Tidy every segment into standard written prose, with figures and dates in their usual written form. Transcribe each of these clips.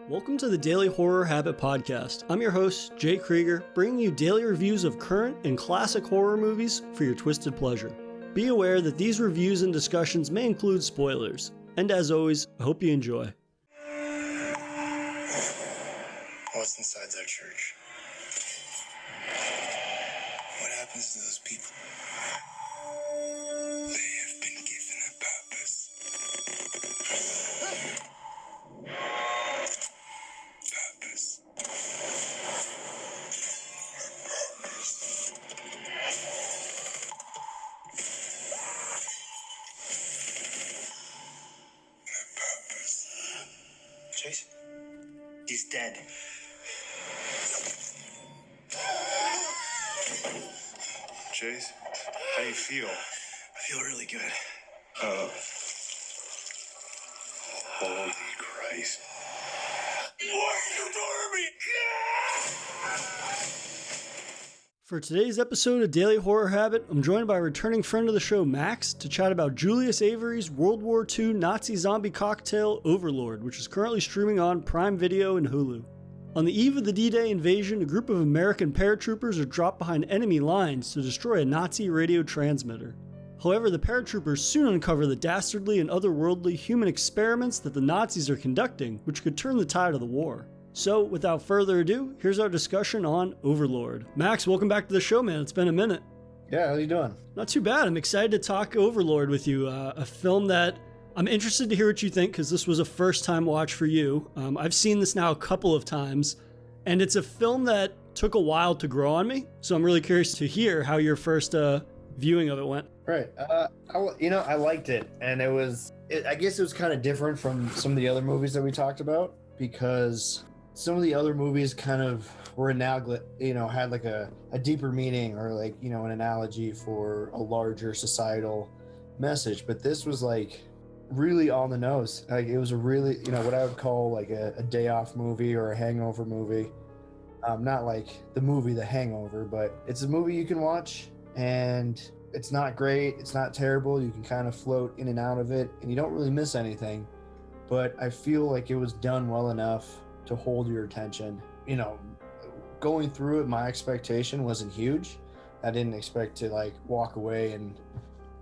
Welcome to the Daily Horror Habit Podcast. I'm your host, Jay Krieger, bringing you daily reviews of current and classic horror movies for your twisted pleasure. Be aware that these reviews and discussions may include spoilers. And as always, I hope you enjoy. What's inside that church? What happens to those people? They have been given a purpose. Purpose. Chase? He's dead. Chase, how do you feel? I feel really good. Holy Christ. What you doing me? For today's episode of Daily Horror Habit, I'm joined by a returning friend of the show, Maxx, to chat about Julius Avery's World War II Nazi zombie cocktail, Overlord, which is currently streaming on Prime Video and Hulu. On the eve of the D-Day invasion, a group of American paratroopers are dropped behind enemy lines to destroy a Nazi radio transmitter. However, the paratroopers soon uncover the dastardly and otherworldly human experiments that the Nazis are conducting, which could turn the tide of the war. So, without further ado, here's our discussion on Overlord. Maxx, welcome back to the show, man. It's been a minute. Yeah, how you doing? Not too bad. I'm excited to talk Overlord with you, a film that I'm interested to hear what you think, because this was a first-time watch for you. I've seen this now a couple of times, and it's a film that took a while to grow on me, so I'm really curious to hear how your first viewing of it went. Right. I liked it, and I guess it was kind of different from some of the other movies that we talked about, because some of the other movies kind of were had like a deeper meaning, or like, an analogy for a larger societal message. But this was like really on the nose. Like, it was a really, what I would call like a day off movie or a hangover movie. Not like the movie The Hangover, but it's a movie you can watch, and it's not great, it's not terrible. You can kind of float in and out of it, and you don't really miss anything. But I feel like it was done well enough to hold your attention. Going through it, my expectation wasn't huge. I didn't expect to like walk away and,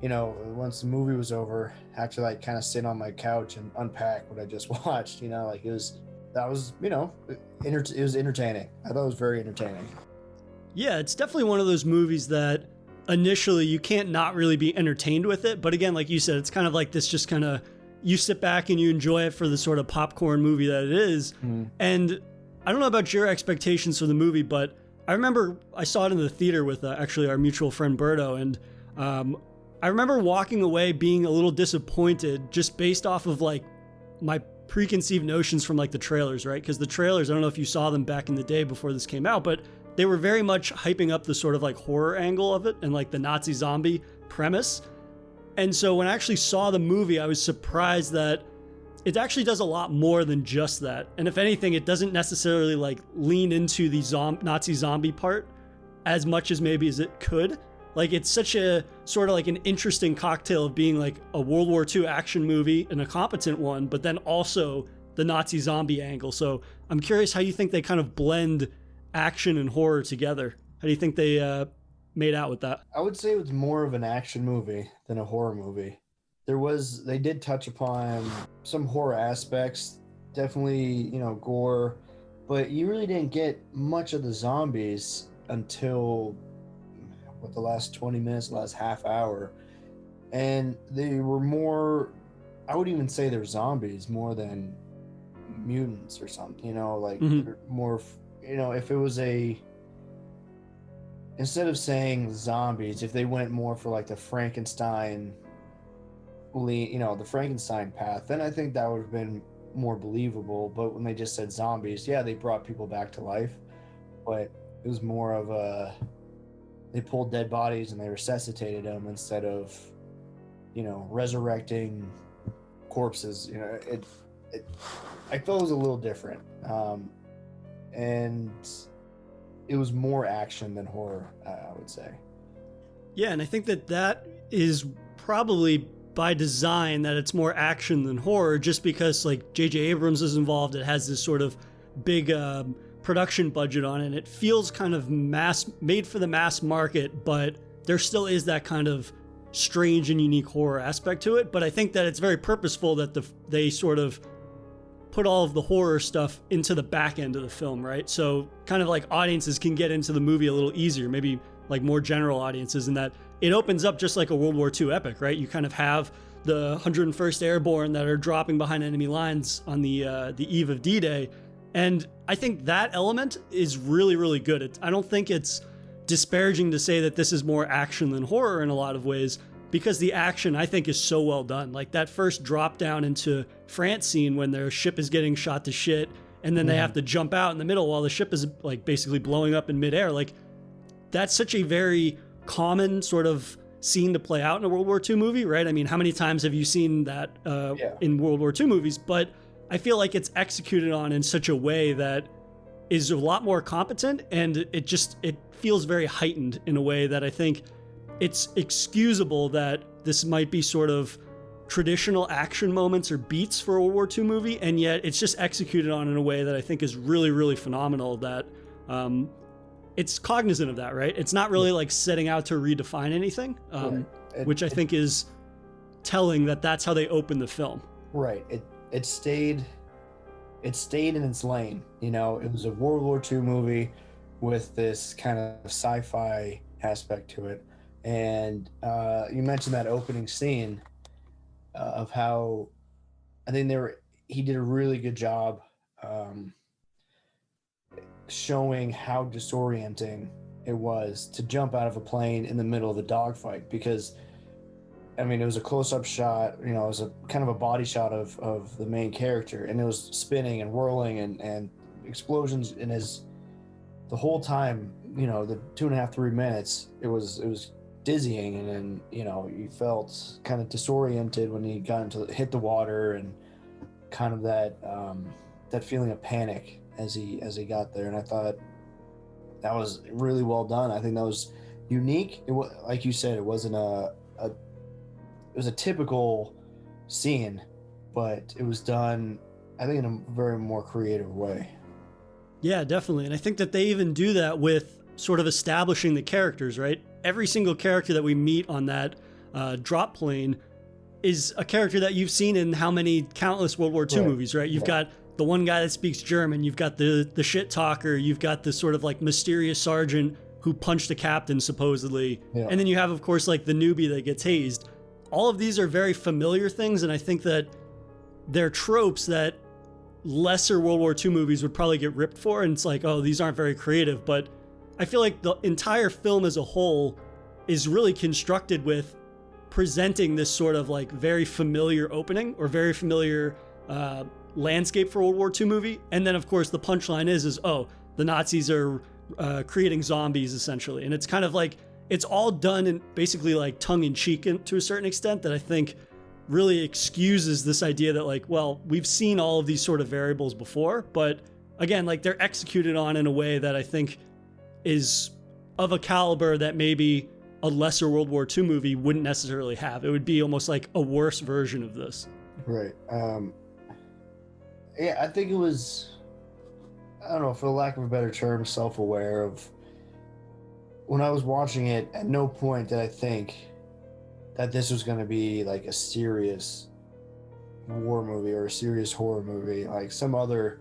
once the movie was over, have to like kind of sit on my couch and unpack what I just watched. It was entertaining. I thought it was very entertaining. Yeah, it's definitely one of those movies that initially you can't not really be entertained with it. But again, like you said, it's kind of like this, just kind of, you sit back and you enjoy it for the sort of popcorn movie that it is. And I don't know about your expectations for the movie, but I remember I saw it in the theater with actually our mutual friend Berto, and I remember walking away being a little disappointed just based off of like my preconceived notions from like the trailers, right? Because the trailers, I don't know if you saw them back in the day before this came out, but they were very much hyping up the sort of like horror angle of it and like the Nazi zombie premise. And so when I actually saw the movie, I was surprised that it actually does a lot more than just that. And if anything, it doesn't necessarily like lean into the Nazi zombie part as much as maybe as it could. Like, it's such a sort of like an interesting cocktail of being like a World War II action movie and a competent one, but then also the Nazi zombie angle. So I'm curious how you think they kind of blend action and horror together. How do you think they made out with that? I would say it was more of an action movie than a horror movie. They did touch upon some horror aspects, definitely, gore, but you really didn't get much of the zombies until the last 20 minutes, the last half hour. And they were more, I would even say they're zombies more than mutants or something, they're more, if it was instead of saying zombies, if they went more for like the Frankenstein path, then I think that would have been more believable. But when they just said zombies, yeah, they brought people back to life, but it was more of they pulled dead bodies and they resuscitated them instead of, resurrecting corpses. I felt it was a little different. And it was more action than horror, I would say. Yeah, and I think that is probably by design that it's more action than horror, just because like J.J. Abrams is involved. It has this sort of big production budget on it. It feels kind of made for the mass market, but there still is that kind of strange and unique horror aspect to it. But I think that it's very purposeful that they sort of put all of the horror stuff into the back end of the film, right? So kind of like audiences can get into the movie a little easier, maybe like more general audiences, in that it opens up just like a World War II epic, right? You kind of have the 101st Airborne that are dropping behind enemy lines on the eve of D-Day. And I think that element is really, really good. I don't think it's disparaging to say that this is more action than horror in a lot of ways, because the action, I think, is so well done. Like that first drop down into France scene when their ship is getting shot to shit, and then they have to jump out in the middle while the ship is like basically blowing up in midair. Like that's such a very common sort of scene to play out in a World War II movie, right? I mean, how many times have you seen that in World War II movies? But I feel like it's executed on in such a way that is a lot more competent, and it feels very heightened in a way that I think it's excusable that this might be sort of traditional action moments or beats for a World War II movie, and yet it's just executed on in a way that I think is really, really phenomenal, that it's cognizant of that, right? It's not really like setting out to redefine anything, which I think is telling that that's how they open the film. Right. It stayed in its lane. You know, it was a World War II movie with this kind of sci-fi aspect to it. And you mentioned that opening scene of how I think he did a really good job showing how disorienting it was to jump out of a plane in the middle of the dogfight, because I mean, it was a close-up shot, you know, it was a kind of a body shot of the main character, and it was spinning and whirling and explosions in the whole time, you know, the 2.5, 3 minutes, it was dizzying, and then, you know, you felt kind of disoriented when he hit the water, and kind of that feeling of panic as he got there. And I thought that was really well done. I think that was unique. It was, like you said, it wasn't it was a typical scene, but it was done, I think, in a very more creative way. Yeah, definitely. And I think that they even do that with sort of establishing the characters, right? Every single character that we meet on that drop plane is a character that you've seen in how many countless World War II movies, right? You've got the one guy that speaks German, you've got the shit talker, you've got the sort of like mysterious sergeant who punched the captain supposedly, and then you have, of course, like the newbie that gets hazed. All of these are very familiar things, and I think that they're tropes that lesser World War II movies would probably get ripped for, and it's like, oh, these aren't very creative. But I feel like the entire film as a whole is really constructed with presenting this sort of like very familiar opening or very familiar landscape for a World War II movie. And then, of course, the punchline is oh, the Nazis are creating zombies, essentially. And it's kind of like, it's all done in basically like tongue-in-cheek to a certain extent, that I think really excuses this idea that like, well, we've seen all of these sort of variables before, but again, like they're executed on in a way that I think is of a caliber that maybe a lesser World War II movie wouldn't necessarily have. It would be almost like a worse version of this. Right. Yeah, I think it was, I don't know, for the lack of a better term, self-aware of, when I was watching it, at no point did I think that this was going to be like a serious war movie or a serious horror movie, like some other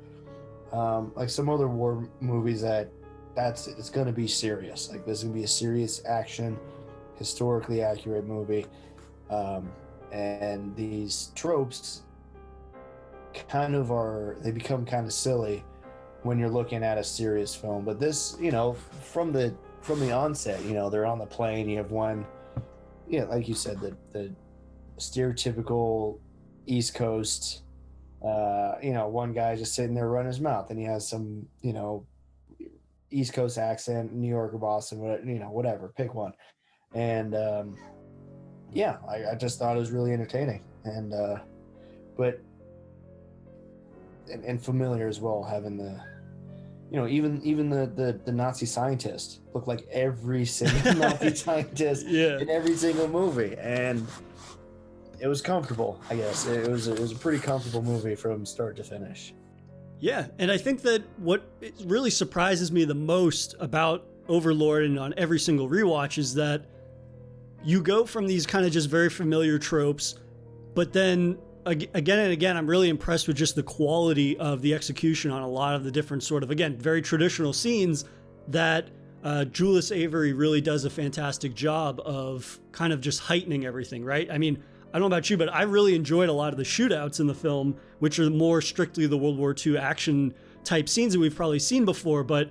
war movies it's going to be serious. Like this is going to be a serious action, historically accurate movie, and these tropes they become kind of silly when you're looking at a serious film. But this, you know, from the onset, you know, they're on the plane, you have one, like you said, the stereotypical East Coast, one guy just sitting there running his mouth, and he has some, you know, East Coast accent, New York or Boston, whatever, pick one. And I just thought it was really entertaining, and and familiar as well, having the, you know, even the Nazi scientist looked like every single Nazi scientist in every single movie. And it was comfortable. I guess it was a pretty comfortable movie from start to finish. Yeah, and I think that what really surprises me the most about Overlord and on every single rewatch is that you go from these kind of just very familiar tropes, but then again and again, I'm really impressed with just the quality of the execution on a lot of the different sort of, again, very traditional scenes that Julius Avery really does a fantastic job of kind of just heightening everything, right? I mean, I don't know about you, but I really enjoyed a lot of the shootouts in the film, which are more strictly the World War II action type scenes that we've probably seen before, but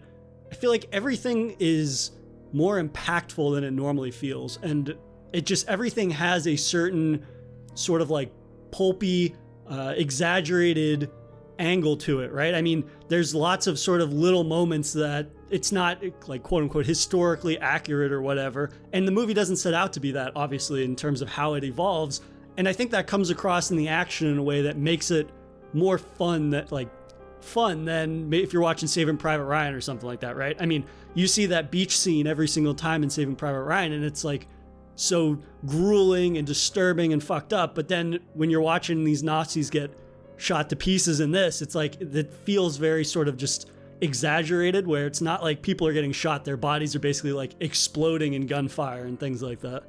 I feel like everything is more impactful than it normally feels. And it just, everything has a certain sort of like pulpy, exaggerated angle to it, right? I mean, there's lots of sort of little moments that it's not like quote unquote historically accurate or whatever. And the movie doesn't set out to be that, obviously, in terms of how it evolves. And I think that comes across in the action in a way that makes it more fun than if you're watching Saving Private Ryan or something like that, right? I mean, you see that beach scene every single time in Saving Private Ryan, and it's like so grueling and disturbing and fucked up. But then when you're watching these Nazis get shot to pieces in this, it's like it feels very sort of just exaggerated, where it's not like people are getting shot, their bodies are basically like exploding in gunfire and things like that.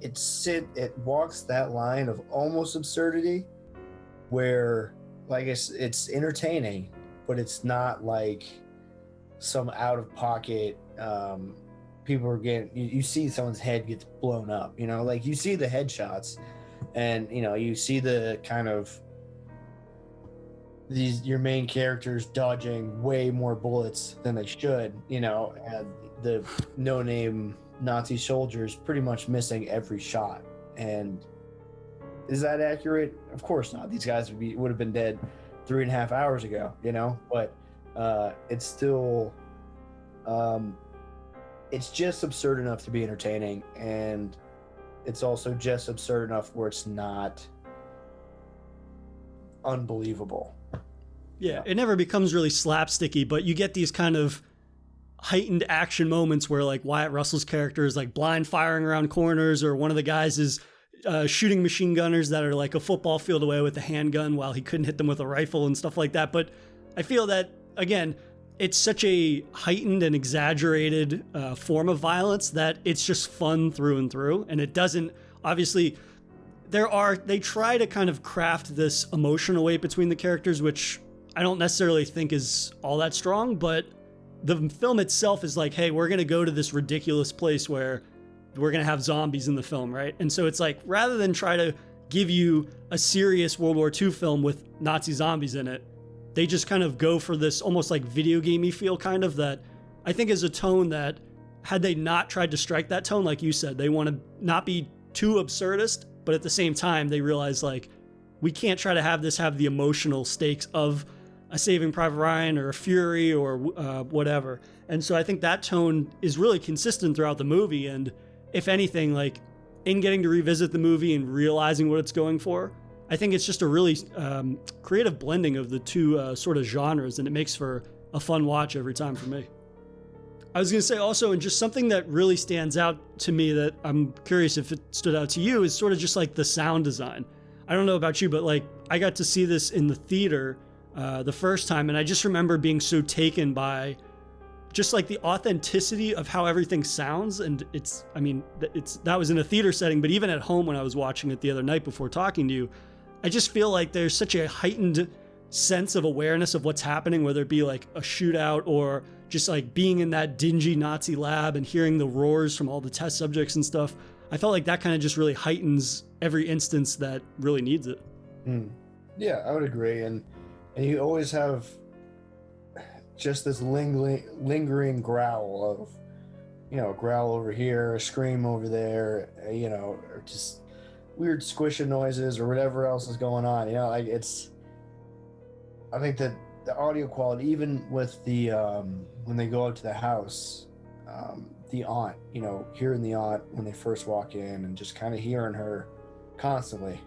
It walks that line of almost absurdity where like it's entertaining, but it's not like some out of pocket people are getting, you see someone's head gets blown up, you know, like you see the headshots and you know you see the kind of your main characters dodging way more bullets than they should, you know, and the no-name Nazi soldiers pretty much missing every shot. And is that accurate? Of course not. These guys would have been dead 3.5 hours ago, you know. But it's still it's just absurd enough to be entertaining, and it's also just absurd enough where it's not unbelievable. Yeah, it never becomes really slapsticky, but you get these kind of heightened action moments where like Wyatt Russell's character is like blind firing around corners, or one of the guys is shooting machine gunners that are like a football field away with a handgun while he couldn't hit them with a rifle and stuff like that. But I feel that, again, it's such a heightened and exaggerated form of violence that it's just fun through and through. And it doesn't, obviously, they try to kind of craft this emotional weight between the characters, which I don't necessarily think is all that strong, but the film itself is like, hey, we're going to go to this ridiculous place where we're going to have zombies in the film, right? And so it's like, rather than try to give you a serious World War II film with Nazi zombies in it, they just kind of go for this almost like video gamey feel, kind of, that I think is a tone that, had they not tried to strike that tone, like you said, they want to not be too absurdist, but at the same time, they realize like, we can't try to have this have the emotional stakes of a Saving Private Ryan or a Fury or whatever. And so I think that tone is really consistent throughout the movie. And if anything, like in getting to revisit the movie and realizing what it's going for, I think it's just a really creative blending of the two sort of genres, and it makes for a fun watch every time for me. I was going to say also, and just something that really stands out to me that I'm curious if it stood out to you, is sort of just like the sound design. I don't know about you, but like I got to see this in the theater the first time, and I just remember being so taken by just like the authenticity of how everything sounds. And that was in a theater setting, but even at home when I was watching it the other night before talking to you, I just feel like there's such a heightened sense of awareness of what's happening, whether it be like a shootout or just like being in that dingy Nazi lab and hearing the roars from all the test subjects and stuff. I felt like that kind of just really heightens every instance that really needs it. Yeah, I would agree. And you always have just this lingering growl of, you know, a growl over here, a scream over there, you know, or just weird squishing noises or whatever else is going on. You know, like I think that the audio quality, even with the when they go up to the house, the aunt, you know, hearing the aunt when they first walk in and just kind of hearing her constantly,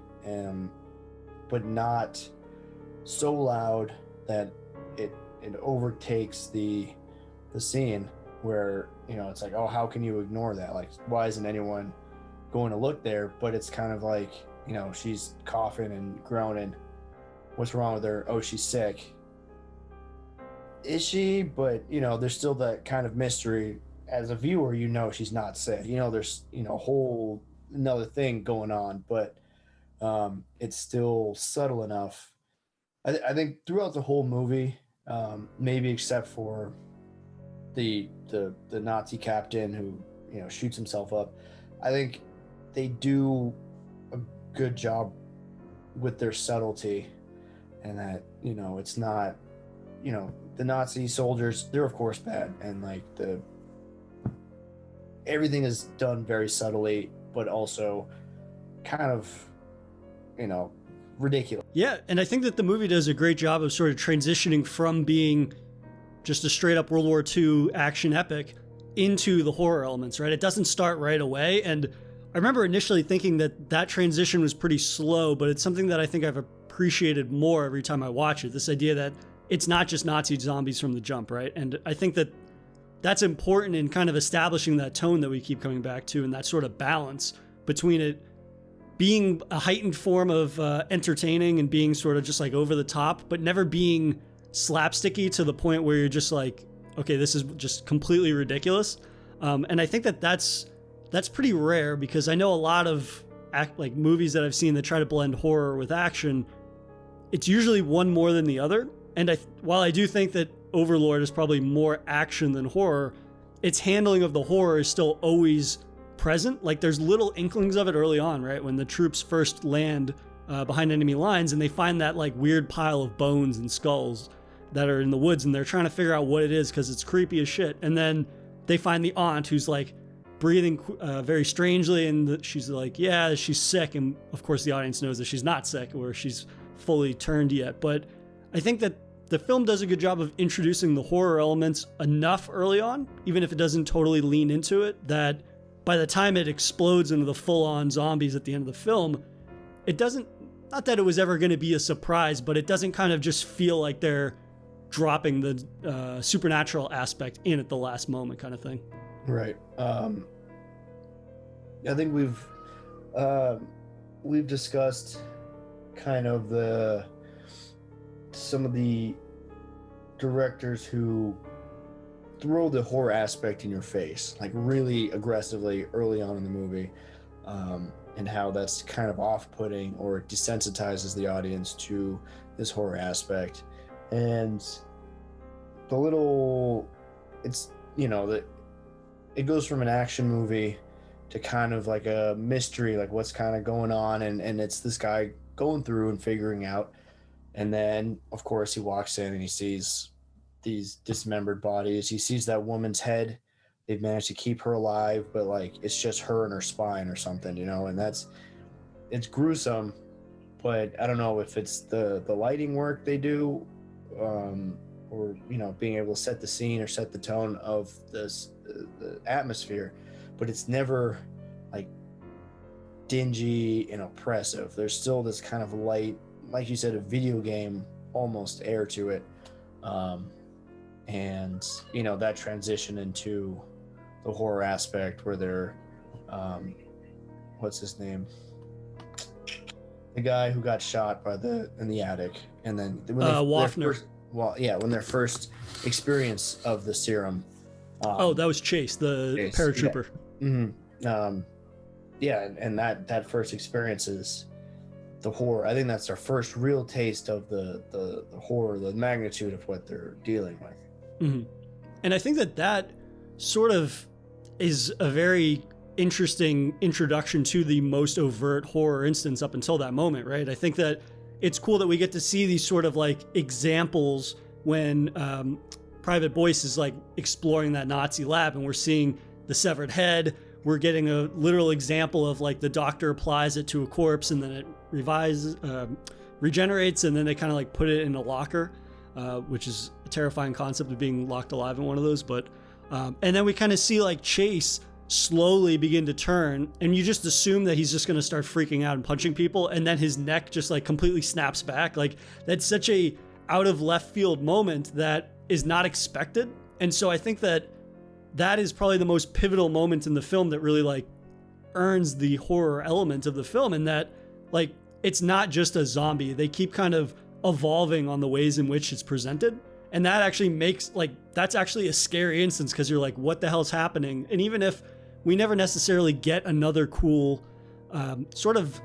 but not so loud that it overtakes the scene where, you know, it's like, oh, how can you ignore that? Like, why isn't anyone going to look there, but it's kind of like, you know, she's coughing and groaning. What's wrong with her? Oh, she's sick. Is she? But, you know, there's still that kind of mystery. As a viewer, you know she's not sick. You know there's, you know, a whole another thing going on, but it's still subtle enough. I think throughout the whole movie, maybe except for the Nazi captain who, you know, shoots himself up, I think they do a good job with their subtlety, and that, you know, it's not, you know, the Nazi soldiers, they're of course bad, and like everything is done very subtly, but also kind of, you know, ridiculous. Yeah, and I think that the movie does a great job of sort of transitioning from being just a straight up World War II action epic into the horror elements, right? It doesn't start right away, and I remember initially thinking that transition was pretty slow, but it's something that I think I've appreciated more every time I watch it. This idea that it's not just Nazi zombies from the jump, right? And I think that that's important in kind of establishing that tone that we keep coming back to, and that sort of balance between it being a heightened form of entertaining and being sort of just like over the top, but never being slapsticky to the point where you're just like, okay, this is just completely ridiculous. And I think that that's pretty rare, because I know a lot of like movies that I've seen that try to blend horror with action, it's usually one more than the other. And while I do think that Overlord is probably more action than horror, its handling of the horror is still always present. Like there's little inklings of it early on, right? When the troops first land behind enemy lines and they find that like weird pile of bones and skulls that are in the woods, and they're trying to figure out what it is because it's creepy as shit. And then they find the aunt who's like breathing very strangely, and she's like, yeah, she's sick. And of course the audience knows that she's not sick or she's fully turned yet. But I think that the film does a good job of introducing the horror elements enough early on, even if it doesn't totally lean into it, that by the time it explodes into the full-on zombies at the end of the film, it doesn't, not that it was ever going to be a surprise, but it doesn't kind of just feel like they're dropping the supernatural aspect in at the last moment kind of thing. Right. I think we've discussed kind of some of the directors who throw the horror aspect in your face, like really aggressively early on in the movie, and how that's kind of off-putting or desensitizes the audience to this horror aspect. And it's, you know, that it goes from an action movie to kind of like a mystery, like what's kind of going on, and it's this guy going through and figuring out. And then, of course, he walks in and he sees these dismembered bodies. He sees that woman's head. They've managed to keep her alive, but like it's just her and her spine or something, you know. And it's gruesome, but I don't know if it's the lighting work they do, or, you know, being able to set the scene or set the tone of the atmosphere. But it's never like dingy and oppressive. There's still this kind of light, like you said, a video game almost air to it. And, you know, that transition into the horror aspect where they're, what's his name? The guy who got shot in the attic. And then Waffner. When their first experience of the serum. That was Chase, the paratrooper. Yeah. Mm-hmm. And that first experience is the horror. I think that's their first real taste of the horror, the magnitude of what they're dealing with. Mm-hmm. And I think that sort of is a very interesting introduction to the most overt horror instance up until that moment, right? I think that it's cool that we get to see these sort of like examples when Private Boyce is like exploring that Nazi lab, and we're seeing the severed head. We're getting a literal example of like the doctor applies it to a corpse and then it regenerates, and then they kind of like put it in a locker, which is a terrifying concept of being locked alive in one of those. But and then we kind of see like Chase slowly begin to turn, and you just assume that he's just going to start freaking out and punching people, and then his neck just like completely snaps back. Like that's such a out of left field moment that is not expected. And so I think that is probably the most pivotal moment in the film that really like earns the horror element of the film, in that like it's not just a zombie. They keep kind of evolving on the ways in which it's presented. And that actually makes like, that's actually a scary instance, because you're like, what the hell's happening? And even if we never necessarily get another cool sort of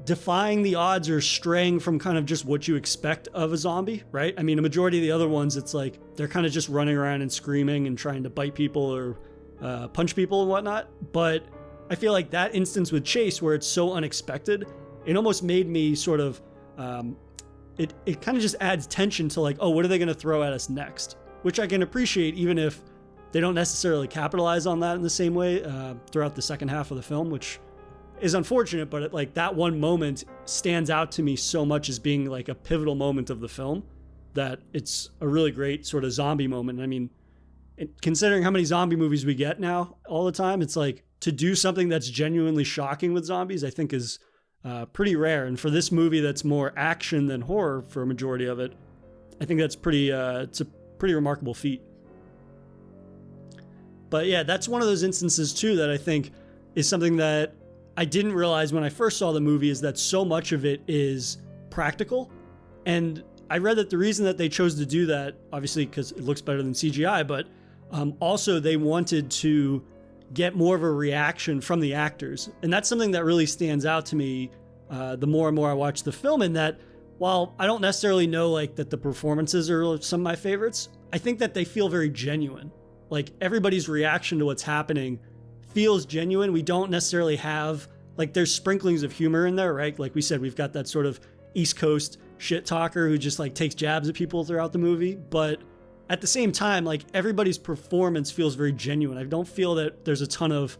defying the odds or straying from kind of just what you expect of a zombie, right? I mean, a majority of the other ones, it's like they're kind of just running around and screaming and trying to bite people or punch people and whatnot. But I feel like that instance with Chase, where it's so unexpected, it almost made me sort of, it kind of just adds tension to like, oh, what are they going to throw at us next? Which I can appreciate, even if they don't necessarily capitalize on that in the same way throughout the second half of the film, which is unfortunate. But like that one moment stands out to me so much as being like a pivotal moment of the film, that it's a really great sort of zombie moment. I mean, considering how many zombie movies we get now all the time, it's like to do something that's genuinely shocking with zombies, I think is pretty rare. And for this movie that's more action than horror for a majority of it, I think that's pretty, it's a pretty remarkable feat. But yeah, that's one of those instances too that I think is something that I didn't realize when I first saw the movie, is that so much of it is practical. And I read that the reason that they chose to do that, obviously because it looks better than CGI, but also they wanted to get more of a reaction from the actors. And that's something that really stands out to me the more and more I watch the film, in that while I don't necessarily know like that the performances are some of my favorites, I think that they feel very genuine. Like everybody's reaction to what's happening feels genuine. We don't necessarily have, like, there's sprinklings of humor in there, right? Like we said, we've got that sort of East Coast shit talker who just like takes jabs at people throughout the movie. But at the same time, like everybody's performance feels very genuine. I don't feel that there's a ton of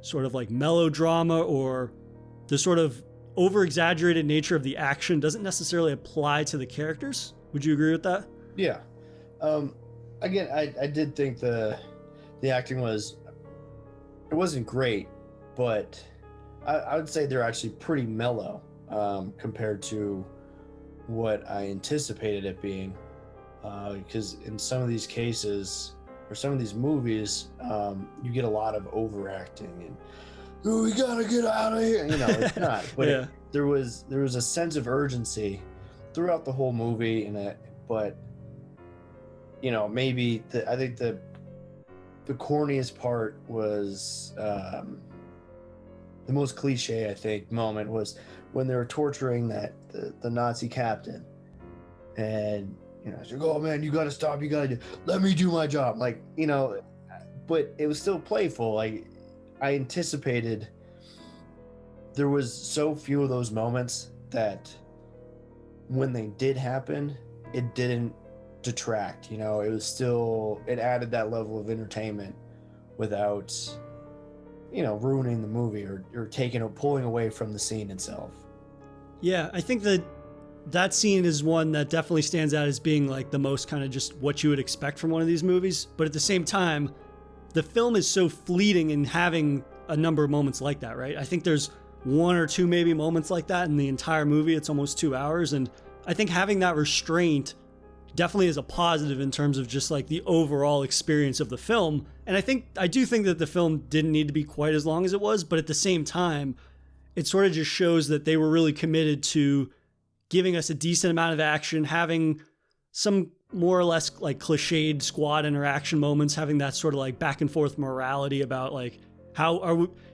sort of like melodrama, or the sort of over-exaggerated nature of the action doesn't necessarily apply to the characters. Would you agree with that? Yeah. Again, I did think the acting it wasn't great, but I would say they're actually pretty mellow compared to what I anticipated it being. Because in some of these cases, or some of these movies, you get a lot of overacting and, oh, we gotta get out of here. You know, it's not. But Yeah. there was a sense of urgency throughout the whole movie, but you know, maybe I think the corniest part was the most cliche, I think, moment was when they were torturing the Nazi captain, and you know, she's like, oh man, you gotta stop, let me do my job, like, you know. But it was still playful. Like, I anticipated there was so few of those moments that when they did happen, it didn't detract. You know, it added that level of entertainment without, you know, ruining the movie or pulling away from the scene itself. Yeah, I think that scene is one that definitely stands out as being like the most kind of just what you would expect from one of these movies. But at the same time, the film is so fleeting in having a number of moments like that, right? I think there's one or two maybe moments like that in the entire movie. It's almost 2 hours. And I think having that restraint definitely is a positive in terms of just like the overall experience of the film. And I do think that the film didn't need to be quite as long as it was, but at the same time, it sort of just shows that they were really committed to giving us a decent amount of action, having some more or less like cliched squad interaction moments, having that sort of like back and forth morality about like,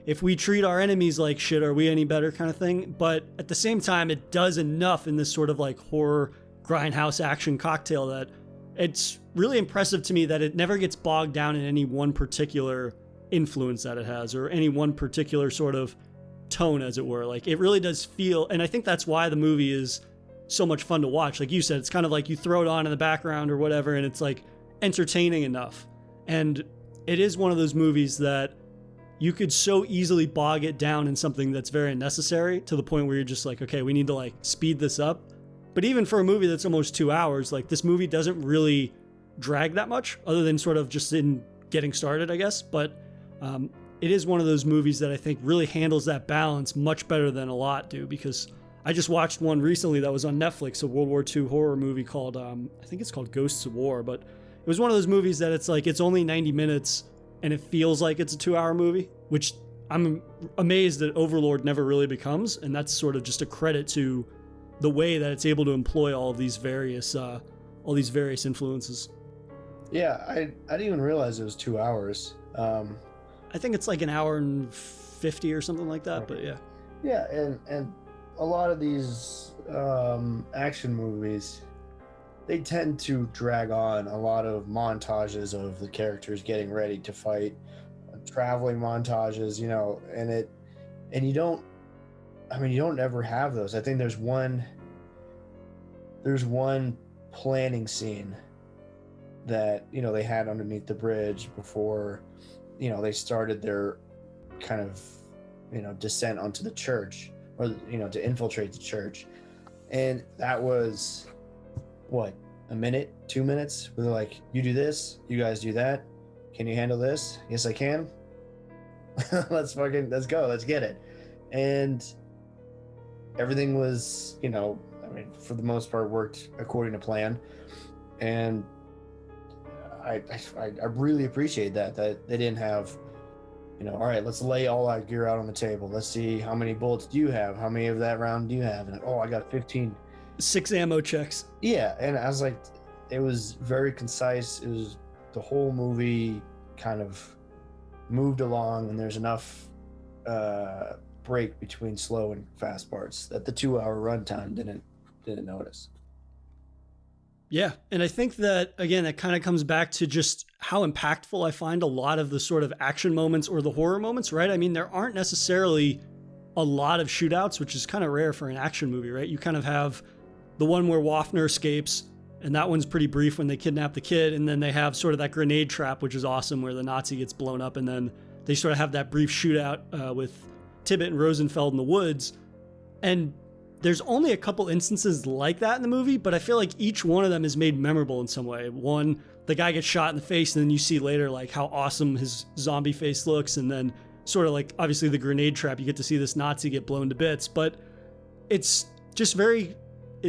if we treat our enemies like shit, are we any better kind of thing. But at the same time, it does enough in this sort of like horror grindhouse action cocktail that it's really impressive to me that it never gets bogged down in any one particular influence that it has, or any one particular sort of tone, as it were. Like, it really does feel, and I think that's why the movie is so much fun to watch. Like you said, it's kind of like you throw it on in the background or whatever, and it's like entertaining enough. And it is one of those movies that you could so easily bog it down in something that's very unnecessary, to the point where you're just like, okay, we need to like speed this up. But even for a movie that's almost 2 hours, like this movie doesn't really drag that much, other than sort of just in getting started, I guess. But it is one of those movies that I think really handles that balance much better than a lot do, because I just watched one recently that was on Netflix, a World War II horror movie called, I think it's called Ghosts of War, but it was one of those movies that it's like, it's only 90 minutes and it feels like it's a 2 hour movie, which I'm amazed that Overlord never really becomes, and that's sort of just a credit to the way that it's able to employ all these various influences. Yeah, I didn't even realize it was 2 hours. I think it's like an hour and 50 or something like that, but yeah. Yeah, and a lot of these action movies, they tend to drag on a lot of montages of the characters getting ready to fight, traveling montages, you know, and you don't ever have those. I think there's one planning scene that, you know, they had underneath the bridge before, you know, they started their kind of, you know, descent onto the church, or, you know, to infiltrate the church. And that was what, a minute, 2 minutes, where they're like, you do this, you guys do that, can you handle this? Yes, I can. let's go, let's get it. And everything was, you know, I mean, for the most part, worked according to plan. And I really appreciate that they didn't have, you know, all right, let's lay all our gear out on the table. Let's see, how many bullets do you have? How many of that round do you have? And oh, I got 15. 6 ammo checks. Yeah, and I was like, it was very concise. It was, the whole movie kind of moved along, and there's enough break between slow and fast parts that the 2 hour runtime didn't notice. Yeah, and I think that, again, that kind of comes back to just how impactful I find a lot of the sort of action moments or the horror moments, right? I mean, there aren't necessarily a lot of shootouts, which is kind of rare for an action movie, right? You kind of have the one where Waffner escapes, and that one's pretty brief when they kidnap the kid, and then they have sort of that grenade trap, which is awesome, where the Nazi gets blown up, and then they sort of have that brief shootout with Tibbet and Rosenfeld in the woods. And there's only a couple instances like that in the movie, but I feel like each one of them is made memorable in some way. One, the guy gets shot in the face, and then you see later like how awesome his zombie face looks, and then sort of like obviously the grenade trap, you get to see this Nazi get blown to bits. But it's just very,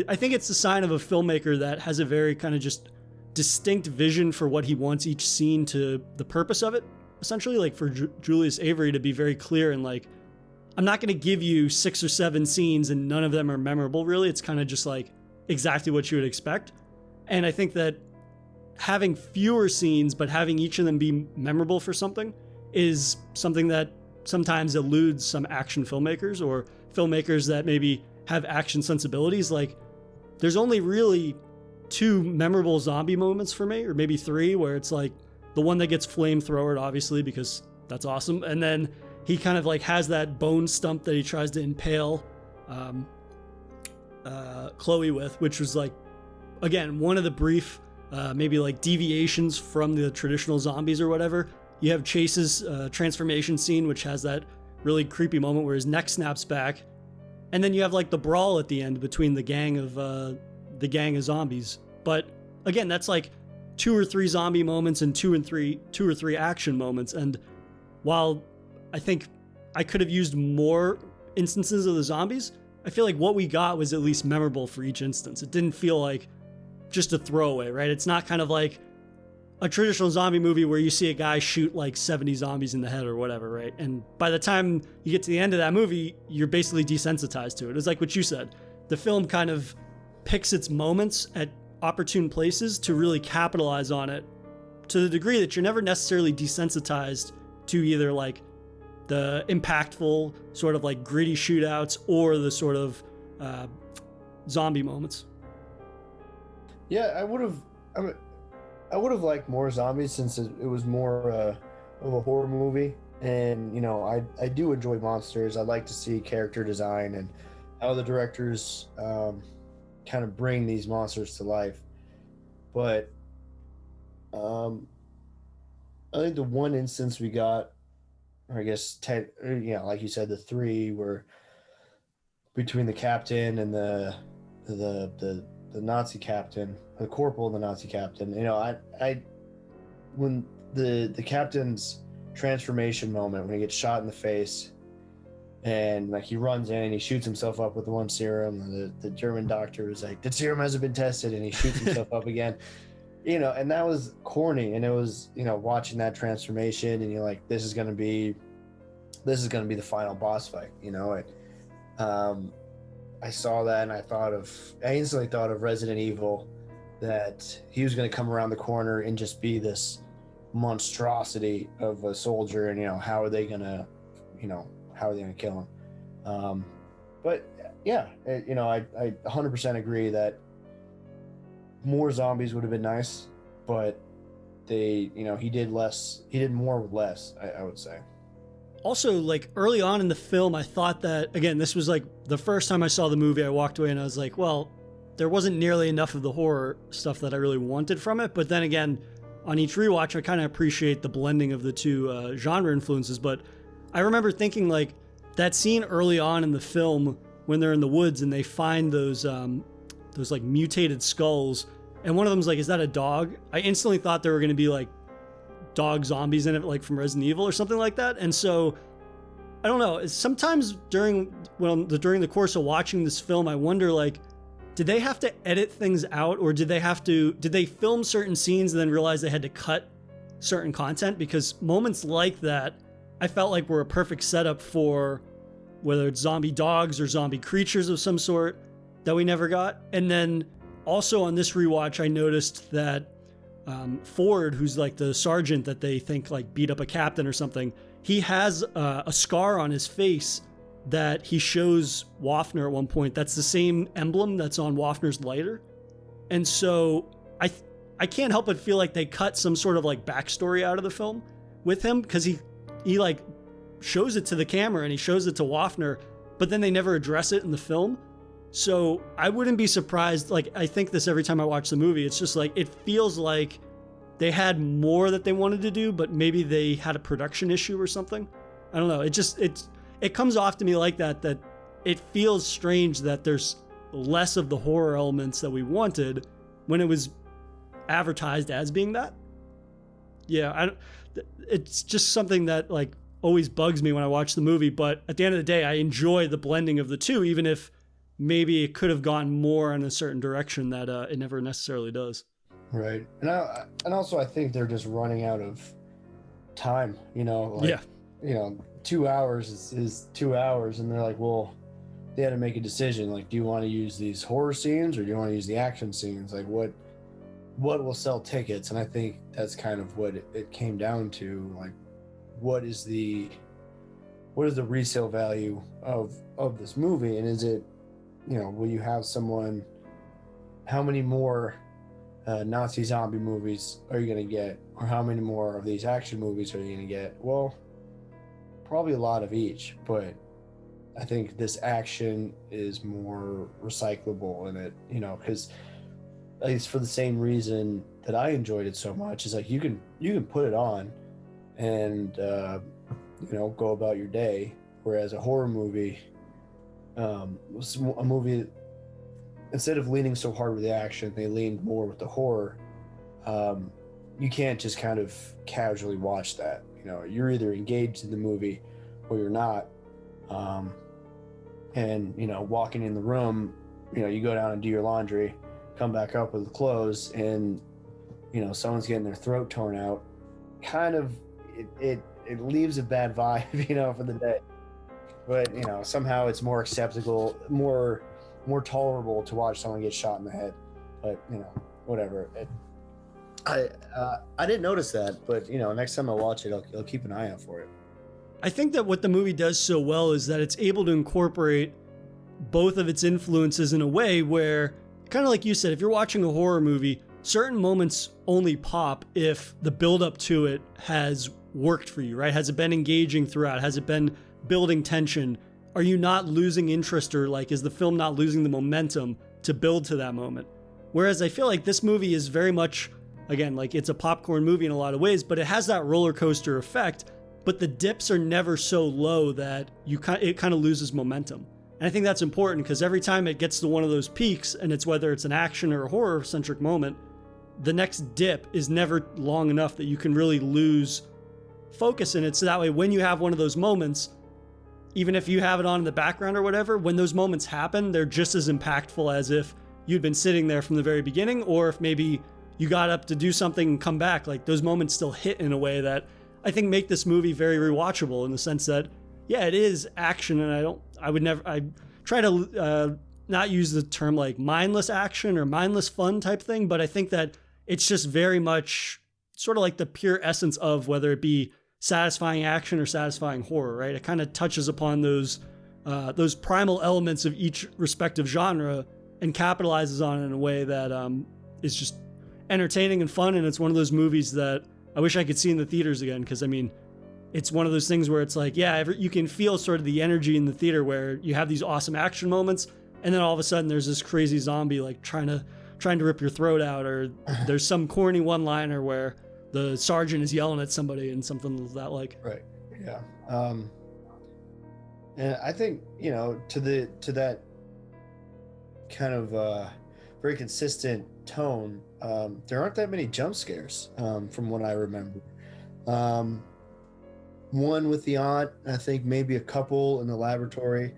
I think it's a sign of a filmmaker that has a very kind of just distinct vision for what he wants each scene to, the purpose of it, essentially. Like for Julius Avery to be very clear and like, I'm not going to give you 6 or 7 scenes and none of them are memorable, really. It's kind of just like exactly what you would expect. And I think that having fewer scenes, but having each of them be memorable for something is something that sometimes eludes some action filmmakers or filmmakers that maybe have action sensibilities. Like there's only really 2 memorable zombie moments for me, or maybe 3, where it's like the one that gets flamethrowered, obviously, because that's awesome. And then he kind of like has that bone stump that he tries to impale Chloe with, which was like, again, one of the brief, maybe like deviations from the traditional zombies or whatever. You have Chase's transformation scene, which has that really creepy moment where his neck snaps back. And then you have like the brawl at the end between the gang of zombies. But again, that's like 2 or 3 zombie moments and 2 or 3 action moments. And while I think I could have used more instances of the zombies, I feel like what we got was at least memorable for each instance. It didn't feel like just a throwaway, right? It's not kind of like a traditional zombie movie where you see a guy shoot like 70 zombies in the head or whatever, right? And by the time you get to the end of that movie, you're basically desensitized to it. It's like what you said. The film kind of picks its moments at opportune places to really capitalize on it to the degree that you're never necessarily desensitized to either like the impactful sort of like gritty shootouts or the sort of zombie moments. Yeah, I would have liked more zombies, since it was more of a horror movie. And, you know, I do enjoy monsters. I like to see character design and how the directors kind of bring these monsters to life. But I think the one instance we got, or I guess, like you said, the 3 were between the captain and the Nazi captain, the corporal and the Nazi captain. You know, I when the captain's transformation moment, when he gets shot in the face and like he runs in and he shoots himself up with the one serum, and the German doctor is like, the serum hasn't been tested, and he shoots himself up again. You know, and that was corny, and it was, you know, watching that transformation, and you're like, this is going to be this is going to be the final boss fight. I saw that and I instantly thought of Resident Evil, that he was going to come around the corner and just be this monstrosity of a soldier, and how are they going to kill him? But yeah, I 100% agree that more zombies would have been nice, but he did more with less, I would say. Also, like early on in the film, I thought that, again, this was like the first time I saw the movie, I walked away and I was like, well, there wasn't nearly enough of the horror stuff that I really wanted from it. But then again, on each rewatch, I kind of appreciate the blending of the two genre influences. But I remember thinking, like, that scene early on in the film when they're in the woods and they find those like mutated skulls, and one of them's like, is that a dog? I instantly thought there were going to be like dog zombies in it, like from Resident Evil or something like that. And so I don't know, sometimes during the course of watching this film, I wonder, like, did they have to edit things out, or did they film certain scenes and then realize they had to cut certain content? Because moments like that, I felt like were a perfect setup for whether it's zombie dogs or zombie creatures of some sort that we never got. And then also on this rewatch, I noticed that Ford, who's like the sergeant that they think like beat up a captain or something, he has a scar on his face that he shows Waffner at one point. That's the same emblem that's on Waffner's lighter. And so I can't help but feel like they cut some sort of like backstory out of the film with him, because he like shows it to the camera and he shows it to Waffner, but then they never address it in the film. So I wouldn't be surprised. Like, I think this every time I watch the movie. It's just like, it feels like they had more that they wanted to do, but maybe they had a production issue or something. I don't know. It comes off to me like that it feels strange that there's less of the horror elements that we wanted when it was advertised as being that. Yeah, it's just something that like always bugs me when I watch the movie. But at the end of the day, I enjoy the blending of the two, even if maybe it could have gone more in a certain direction that it never necessarily does. Right. And also I think they're just running out of time, yeah. 2 hours is 2 hours, and they're like, well, they had to make a decision. Like, do you want to use these horror scenes or do you want to use the action scenes? Like, what will sell tickets? And I think that's kind of what it came down to. Like, what is the resale value of this movie? And is it, will you have someone, how many more Nazi zombie movies are you going to get? Or how many more of these action movies are you going to get? Well, probably a lot of each, but I think this action is more recyclable in it, because at least for the same reason that I enjoyed it so much, is like you can put it on and go about your day, whereas a horror movie, a movie, instead of leaning so hard with the action, they leaned more with the horror. You can't just kind of casually watch that. You're either engaged in the movie or you're not. And walking in the room, you go down and do your laundry, come back up with the clothes, and someone's getting their throat torn out. Kind of, it leaves a bad vibe, for the day. But somehow it's more acceptable, more tolerable to watch someone get shot in the head. But whatever. I didn't notice that, but next time I watch it, I'll keep an eye out for it. I think that what the movie does so well is that it's able to incorporate both of its influences in a way where, kind of like you said, if you're watching a horror movie, certain moments only pop if the build-up to it has worked for you, right? Has it been engaging throughout? Has it been building tension? Are you not losing interest, or like, is the film not losing the momentum to build to that moment? Whereas I feel like this movie is very much, again, like it's a popcorn movie in a lot of ways, but it has that roller coaster effect, but the dips are never so low that it kind of loses momentum. And I think that's important, because every time it gets to one of those peaks, and it's whether it's an action or a horror centric moment, the next dip is never long enough that you can really lose focus in it. So that way, when you have one of those moments, even if you have it on in the background or whatever, when those moments happen, they're just as impactful as if you'd been sitting there from the very beginning, or if maybe you got up to do something and come back. Like, those moments still hit in a way that I think make this movie very rewatchable, in the sense that yeah, it is action, and I try to not use the term like mindless action or mindless fun type thing, but I think that it's just very much sort of like the pure essence of whether it be satisfying action or satisfying horror, right? It kind of touches upon those primal elements of each respective genre and capitalizes on it in a way that is just entertaining and fun. And it's one of those movies that I wish I could see in the theaters again, because I mean, it's one of those things where it's like, yeah, you can feel sort of the energy in the theater where you have these awesome action moments, and then all of a sudden there's this crazy zombie like trying to rip your throat out, or there's some corny one-liner where the sergeant is yelling at somebody and something that like. Right. Yeah. And I think, you know, to that kind of very consistent tone, there aren't that many jump scares from what I remember. One with the aunt, I think maybe a couple in the laboratory,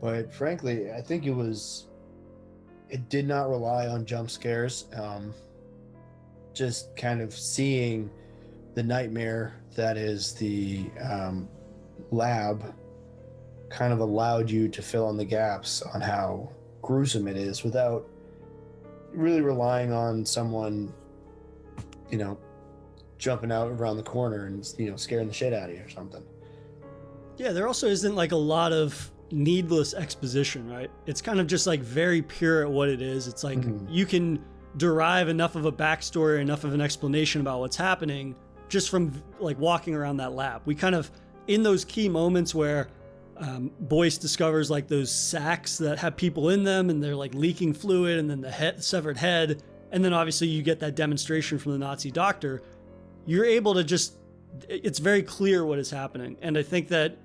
but frankly, I think it did not rely on jump scares. Just kind of seeing the nightmare that is the lab kind of allowed you to fill in the gaps on how gruesome it is without really relying on someone, you know, jumping out around the corner and, you know, scaring the shit out of you or something. Yeah, there also isn't like a lot of needless exposition, right? It's kind of just like very pure at what it is. It's like you can derive enough of a backstory, enough of an explanation about what's happening just from like walking around that lab. We kind of, in those key moments where Boyce discovers like those sacks that have people in them and they're like leaking fluid, and then the severed head, and then obviously you get that demonstration from the Nazi doctor, you're able to just, it's very clear what is happening. And I think that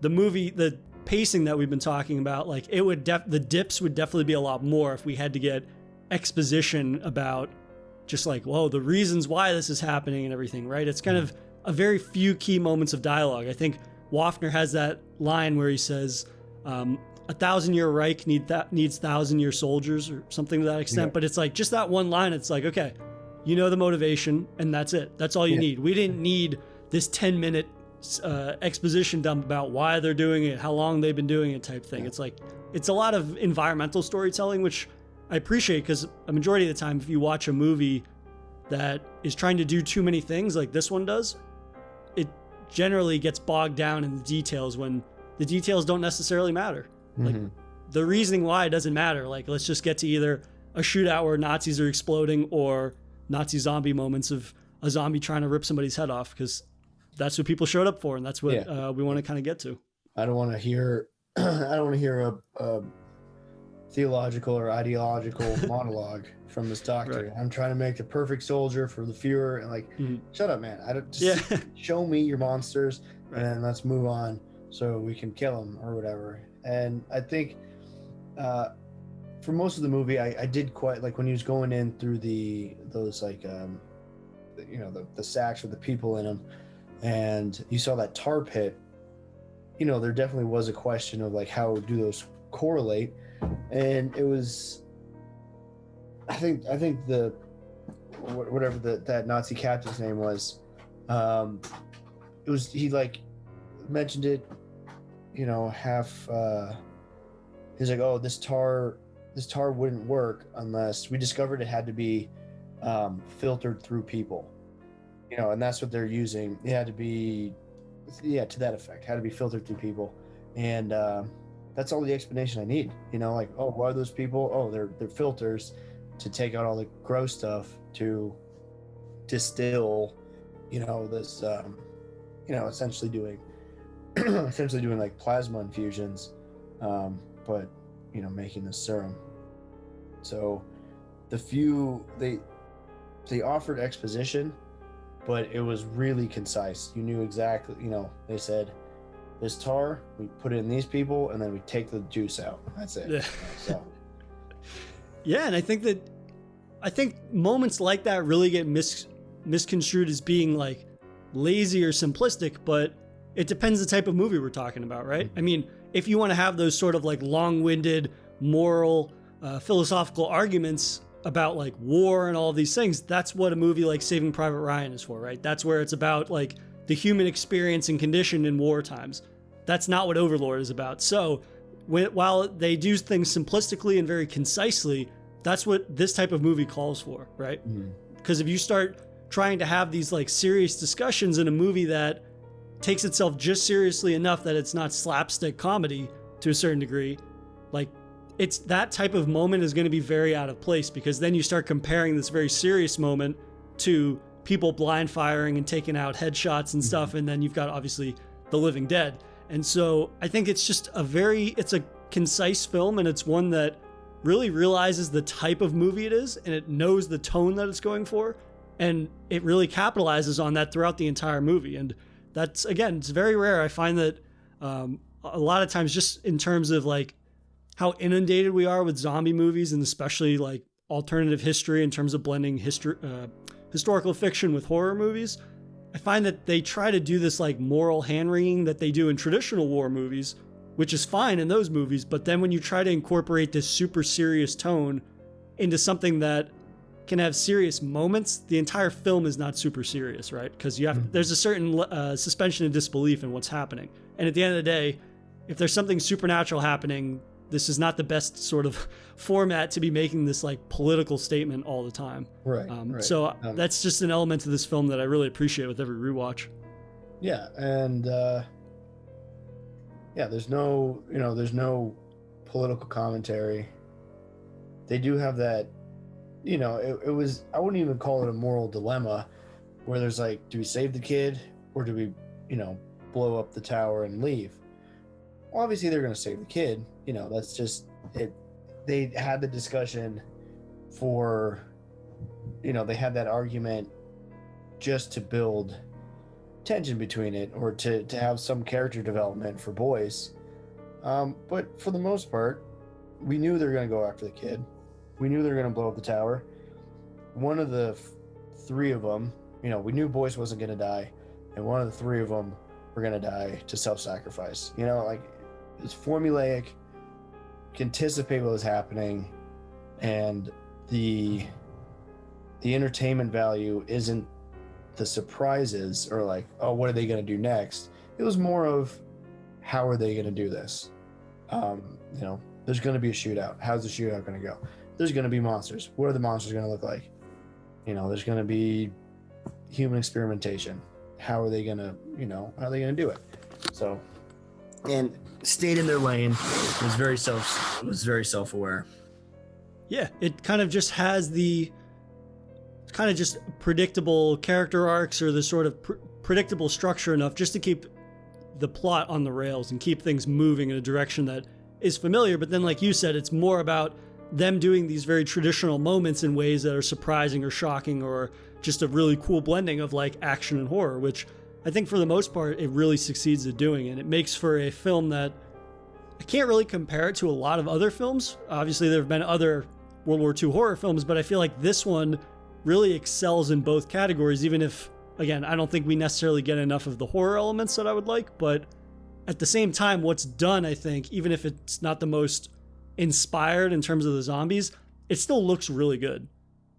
the movie, the pacing that we've been talking about, like it would the dips would definitely be a lot more if we had to get exposition about just like, whoa, the reasons why this is happening and everything, right? It's kind of a very few key moments of dialogue. I think Waffner has that line where he says, 1,000-year Reich needs 1,000-year soldiers, or something to that extent. Yeah. But it's like just that one line. It's like, okay, you know the motivation, and that's it. That's all you need. We didn't need this 10-minute exposition dump about why they're doing it, how long they've been doing it type thing. It's like, it's a lot of environmental storytelling, which I appreciate, because a majority of the time, if you watch a movie that is trying to do too many things like this one does, it generally gets bogged down in the details when the details don't necessarily matter. Like the reasoning why doesn't matter. Like, let's just get to either a shootout where Nazis are exploding or Nazi zombie moments of a zombie trying to rip somebody's head off, because that's what people showed up for, and that's what we want to kind of get to. I don't want to hear a theological or ideological monologue from this doctor. Right. I'm trying to make the perfect soldier for the Fuhrer, and like, shut up, man. I don't just show me your monsters, and then let's move on so we can kill them or whatever. And I think for most of the movie, I did quite like when he was going in through those like you know, the sacks with the people in them, and you saw that tar pit. You know, there definitely was a question of like, how do those correlate? And it was, I think the whatever that Nazi captain's name was, it was, he like mentioned it, you know, half. He's like, oh, this tar wouldn't work unless we discovered it had to be filtered through people, you know, and that's what they're using. It had to be, to that effect, had to be filtered through people, and that's all the explanation I need. You know, like, oh, why are those people? Oh, they're filters to take out all the gross stuff to distill, you know, this, you know, essentially doing like plasma infusions, but, you know, making this serum. So they offered exposition, but it was really concise. You knew exactly, you know, they said, this tar, we put it in these people, and then we take the juice out. That's it. Yeah. So. Yeah, and I think moments like that really get misconstrued as being like lazy or simplistic, but it depends the type of movie we're talking about, right? I mean, if you want to have those sort of like long-winded moral, philosophical arguments about like war and all these things, that's what a movie like Saving Private Ryan is for, right? That's where it's about like the human experience and condition in war times. that's not what Overlord is about. So while they do things simplistically and very concisely, that's what this type of movie calls for, right? Because if you start trying to have these like serious discussions in a movie that takes itself just seriously enough that it's not slapstick comedy to a certain degree, like it's that type of moment is going to be very out of place, because then you start comparing this very serious moment to people blind firing and taking out headshots and stuff, and then you've got obviously The Living Dead. And so I think it's just it's a concise film, and it's one that really realizes the type of movie it is, and it knows the tone that it's going for, and it really capitalizes on that throughout the entire movie. And that's, again, it's very rare. I find that a lot of times, just in terms of like how inundated we are with zombie movies, and especially like alternative history in terms of blending historical fiction with horror movies, I find that they try to do this like moral hand-wringing that they do in traditional war movies, which is fine in those movies, but then when you try to incorporate this super serious tone into something that can have serious moments, the entire film is not super serious, right? Because there's a certain suspension of disbelief in what's happening. And at the end of the day, if there's something supernatural happening, this is not the best sort of format to be making this like political statement all the time. Right. So that's just an element of this film that I really appreciate with every rewatch. Yeah, and there's no political commentary. They do have that, it was, I wouldn't even call it a moral dilemma, where there's like, do we save the kid or do we, blow up the tower and leave? Well, obviously they're going to save the kid. That's just it. They had the discussion for, they had that argument just to build tension between it, or to have some character development for boys. But for the most part, we knew they were going to go after the kid. We knew they were going to blow up the tower. One of the three of them, we knew Boyce wasn't going to die, and one of the three of them were going to die to self-sacrifice. Like, it's formulaic, you can anticipate what was happening, and the entertainment value isn't the surprises or like, oh, what are they going to do next? It was more of, how are they going to do this? There's going to be a shootout. How's the shootout going to go? There's going to be monsters. What are the monsters going to look like? There's going to be human experimentation. How are they going to, do it? So, and stayed in their lane, was very self-aware. Yeah, it kind of just has the kind of just predictable character arcs, or the sort of predictable structure enough just to keep the plot on the rails and keep things moving in a direction that is familiar. But then, like you said, it's more about them doing these very traditional moments in ways that are surprising or shocking, or just a really cool blending of like action and horror, which I think for the most part it really succeeds at doing. And it makes for a film that I can't really compare it to a lot of other films. Obviously there have been other World War II horror films, but I feel like this one really excels in both categories, even if, again, I don't think we necessarily get enough of the horror elements that I would like. But at the same time, what's done, I think, even if it's not the most inspired in terms of the zombies, it still looks really good.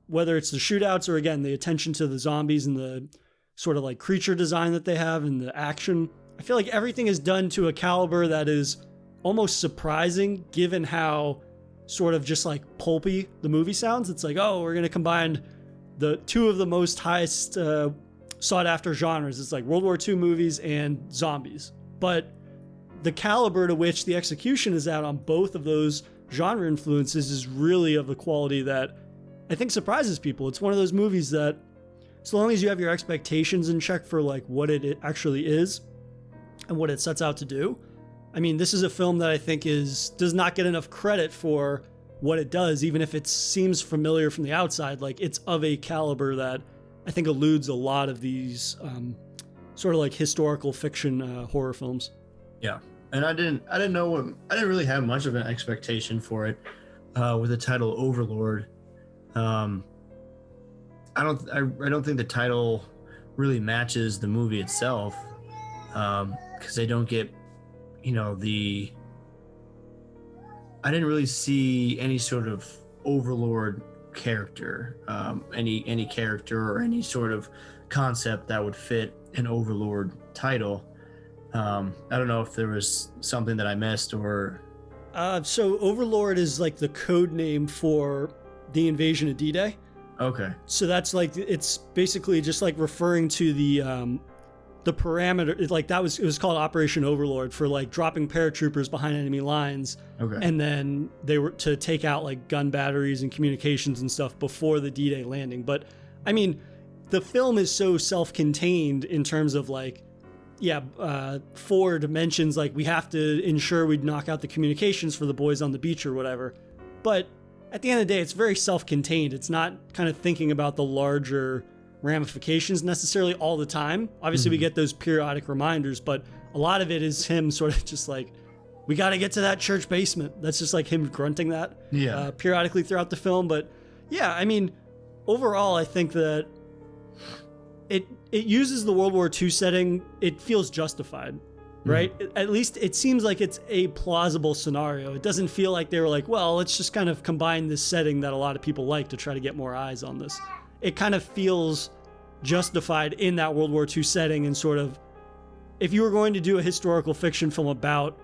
Whether it's the shootouts or, again, the attention to the zombies and the sort of like creature design that they have and the action, I feel like everything is done to a caliber that is almost surprising, given how sort of just like pulpy the movie sounds. It's like, oh, we're going to combine the two of the most highest sought after genres. It's like World War II movies and zombies. But the caliber to which the execution is at on both of those genre influences is really of a quality that I think surprises people. It's one of those movies that, so long as you have your expectations in check for like what it actually is and what it sets out to do, I mean, this is a film that I think does not get enough credit for what it does, even if it seems familiar from the outside. Like, it's of a caliber that I think eludes a lot of these sort of like historical fiction horror films. Yeah, and I didn't really have much of an expectation for it with the title Overlord. I don't think the title really matches the movie itself, because they don't get, I didn't really see any sort of Overlord character, any character or any sort of concept that would fit an Overlord title. I don't know if there was something that I missed or. So Overlord is like the code name for the invasion of D-Day. Okay. So that's like, it's basically just like referring to the parameter, like it was called Operation Overlord, for like dropping paratroopers behind enemy lines. Okay. And then they were to take out like gun batteries and communications and stuff before the D-Day landing. But I mean, the film is so self-contained in terms of like, Ford mentions like we have to ensure we knock out the communications for the boys on the beach or whatever. But at the end of the day, it's very self-contained. It's not kind of thinking about the larger ramifications necessarily all the time. Obviously, we get those periodic reminders, but a lot of it is him sort of just like, we got to get to that church basement. That's just like him grunting that periodically throughout the film. But yeah, I mean, overall, I think that it uses the World War II setting. It feels justified, right? At least it seems like it's a plausible scenario. It doesn't feel like they were like, well, let's just kind of combine this setting that a lot of people like to try to get more eyes on this. It kind of feels justified in that World War II setting, and sort of, if you were going to do a historical fiction film about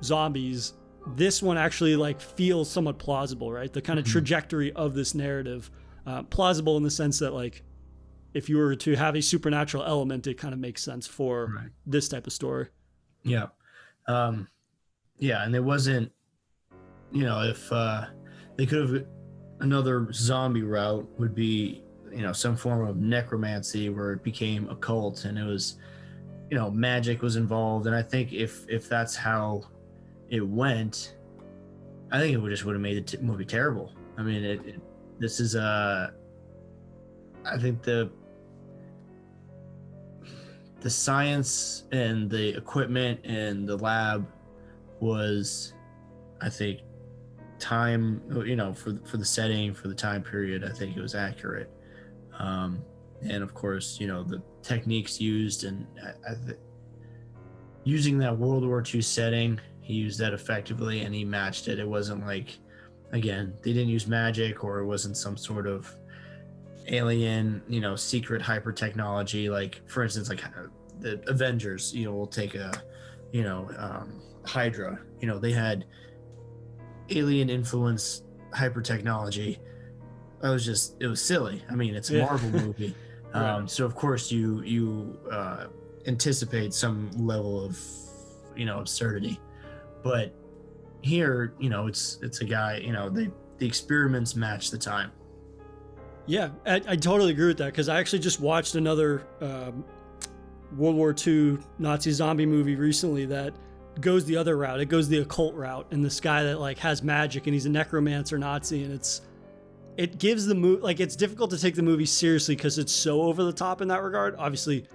zombies, this one actually like feels somewhat plausible, right? The kind of trajectory of this narrative, plausible in the sense that like, if you were to have a supernatural element, it kind of makes sense for this type of story. Yeah. And it wasn't, if they could have, another zombie route would be, some form of necromancy where it became a cult and it was, magic was involved. And I think if that's how it went, I think it would have made the movie terrible. I mean, this is I think the science and the equipment and the lab was, I think, time, for the setting, for the time period, I think it was accurate. And of course, the techniques used, and using that World War II setting, he used that effectively and he matched it. It wasn't like, again, they didn't use magic, or it wasn't some sort of alien, secret hyper technology. Like, for instance, like the Avengers, we'll take a, Hydra, they had alien influence hyper technology. It was silly. I mean, it's a Marvel movie. So of course you anticipate some level of, absurdity, but here, it's a guy, the experiments match the time. Yeah, I totally agree with that, because I actually just watched another World War II Nazi zombie movie recently that goes the other route. It goes the occult route, and this guy that like has magic and he's a necromancer Nazi, and it gives the movie, like, it's difficult to take the movie seriously because it's so over the top in that regard. Obviously,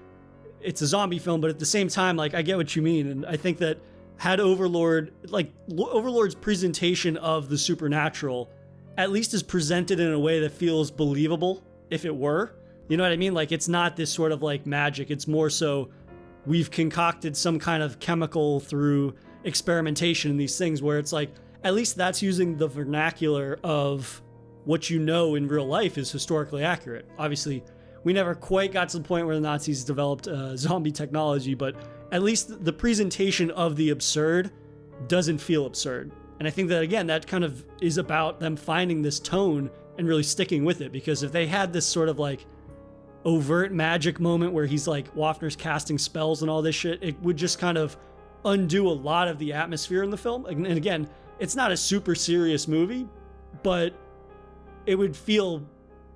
it's a zombie film, but at the same time, like, I get what you mean, and I think that had Overlord's presentation of the supernatural at least is presented in a way that feels believable, if it were. You know what I mean? Like, it's not this sort of like magic. It's more so we've concocted some kind of chemical through experimentation in these things, where it's like, at least that's using the vernacular of what in real life is historically accurate. Obviously, we never quite got to the point where the Nazis developed zombie technology, but at least the presentation of the absurd doesn't feel absurd. And I think that, again, that kind of is about them finding this tone and really sticking with it. Because if they had this sort of like overt magic moment where he's like, Waffner's casting spells and all this shit, it would just kind of undo a lot of the atmosphere in the film. And again, it's not a super serious movie, but it would feel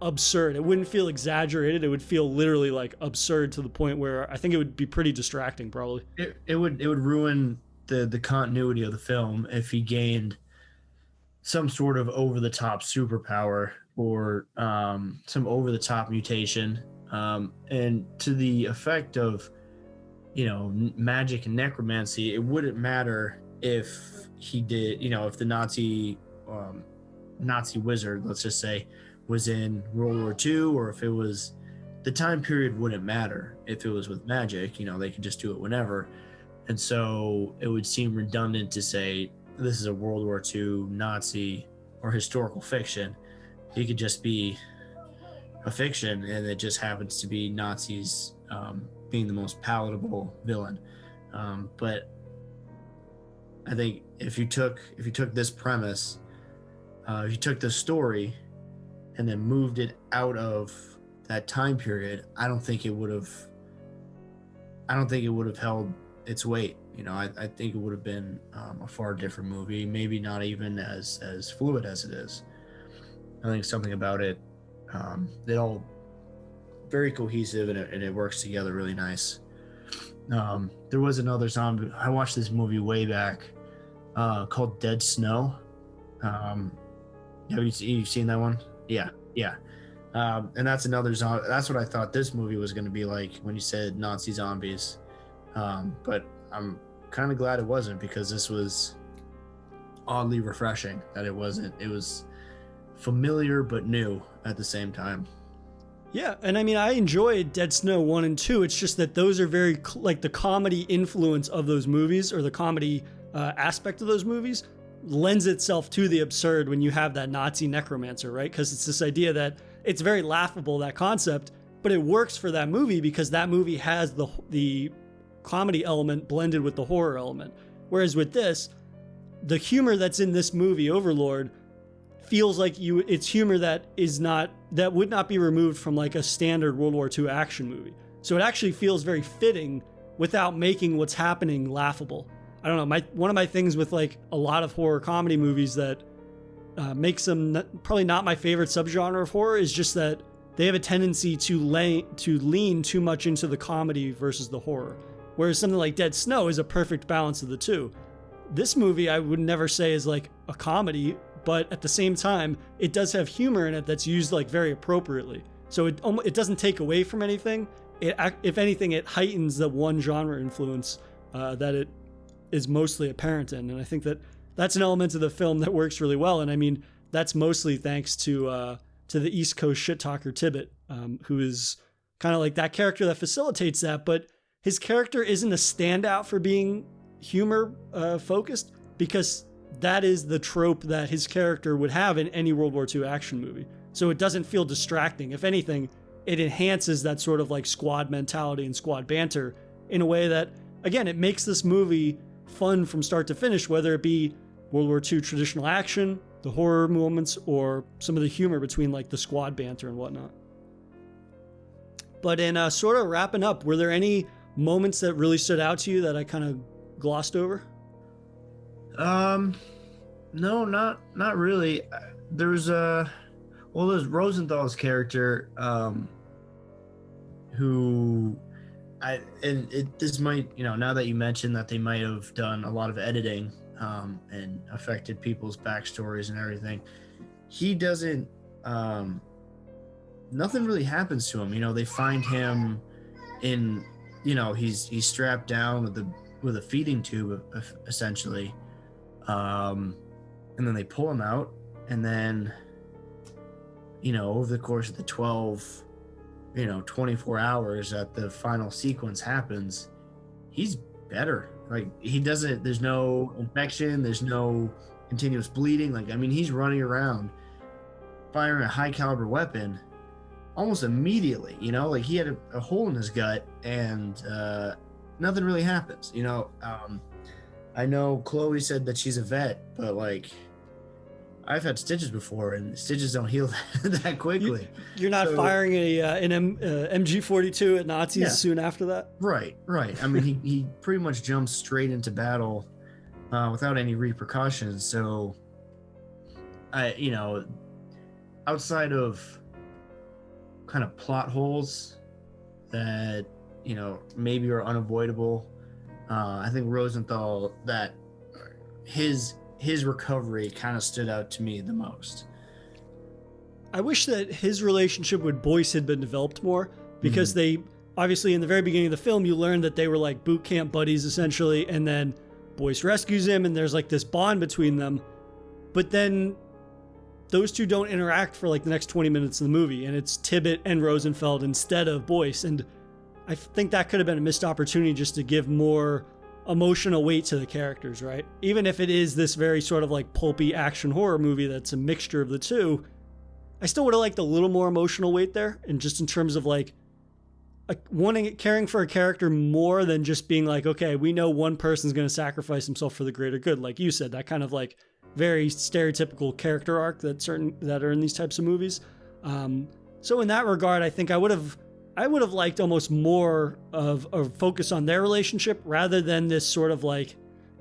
absurd. It wouldn't feel exaggerated. It would feel literally like absurd, to the point where I think it would be pretty distracting, probably. It would ruin the continuity of the film if he gained some sort of over the top superpower, or some over the top mutation, and to the effect of magic and necromancy. It wouldn't matter if he did, if the Nazi wizard, let's just say, was in World War II, or if it was, the time period wouldn't matter. If it was with magic, they could just do it whenever. And so it would seem redundant to say this is a World War II Nazi or historical fiction. It could just be a fiction, and it just happens to be Nazis being the most palatable villain. But I think if you took this premise, if you took the story and then moved it out of that time period, I don't think it would have held its weight. You know, I think it would have been a far different movie, maybe not even as fluid as it is. I think something about it, it all very cohesive, and it works together really nice. There was another zombie. I watched this movie way back called Dead Snow. Have you seen that one? Yeah. And that's another zombie. That's what I thought this movie was going to be like when you said Nazi zombies. But I'm kind of glad it wasn't, because this was oddly refreshing that it wasn't. It was familiar but new at the same time. Yeah, and I mean, I enjoyed Dead Snow 1 and 2. It's just that those are very, like, the comedy influence of those movies, or the comedy aspect of those movies, lends itself to the absurd when you have that Nazi necromancer, right? Because it's this idea that it's very laughable, that concept, but it works for that movie because that movie has the comedy element blended with the horror element. Whereas with this, the humor that's in this movie, Overlord, feels like it's humor that would not be removed from like a standard World War II action movie. So it actually feels very fitting without making what's happening laughable. I don't know. One of my things with like a lot of horror comedy movies that makes them probably not my favorite subgenre of horror is just that they have a tendency to lean too much into the comedy versus the horror. Whereas something like Dead Snow is a perfect balance of the two. This movie I would never say is like a comedy, but at the same time, it does have humor in it that's used like very appropriately. So it doesn't take away from anything. If anything, it heightens the one genre influence that it is mostly apparent in. And I think that's an element of the film that works really well. And I mean, that's mostly thanks to the East Coast shit talker Tibbet, who is kind of like that character that facilitates that. But his character isn't a standout for being humor focused, because that is the trope that his character would have in any World War II action movie. So it doesn't feel distracting. If anything, it enhances that sort of like squad mentality and squad banter in a way that, again, it makes this movie fun from start to finish, whether it be World War II traditional action, the horror moments, or some of the humor between like the squad banter and whatnot. But in sort of wrapping up, were there any moments that really stood out to you that I kind of glossed over? No, not really. There's Rosenthal's character, who this might, now that you mentioned that they might have done a lot of editing, and affected people's backstories and everything. He doesn't, nothing really happens to him. They find him in, he's strapped down with a feeding tube, essentially. And then they pull him out, and then, over the course of the 24 hours that the final sequence happens, he's better. Like, there's no infection, there's no continuous bleeding. Like, I mean, he's running around firing a high caliber weapon almost immediately, like he had a hole in his gut, and nothing really happens. I know Chloe said that she's a vet, but like, I've had stitches before, and stitches don't heal that quickly. You're not firing an MG42 at Nazis soon after that? Right. I mean, he pretty much jumps straight into battle without any repercussions. So, outside of kind of plot holes that, maybe are unavoidable, I think Rosenthal, that his recovery kind of stood out to me the most. I wish that his relationship with Boyce had been developed more, because they obviously in the very beginning of the film, you learned that they were like boot camp buddies essentially, and then Boyce rescues him and there's like this bond between them, but then those two don't interact for like the next 20 minutes of the movie, and it's Tibbet and Rosenfeld instead of Boyce. And I think that could have been a missed opportunity just to give more emotional weight to the characters, right? Even if it is this very sort of like pulpy action horror movie that's a mixture of the two, I still would have liked a little more emotional weight there, and just in terms of like caring for a character more than just being like, okay, we know one person's going to sacrifice himself for the greater good. Like you said, that kind of like very stereotypical character arc that are in these types of movies. So in that regard, I think I would have liked almost more of a focus on their relationship rather than this sort of like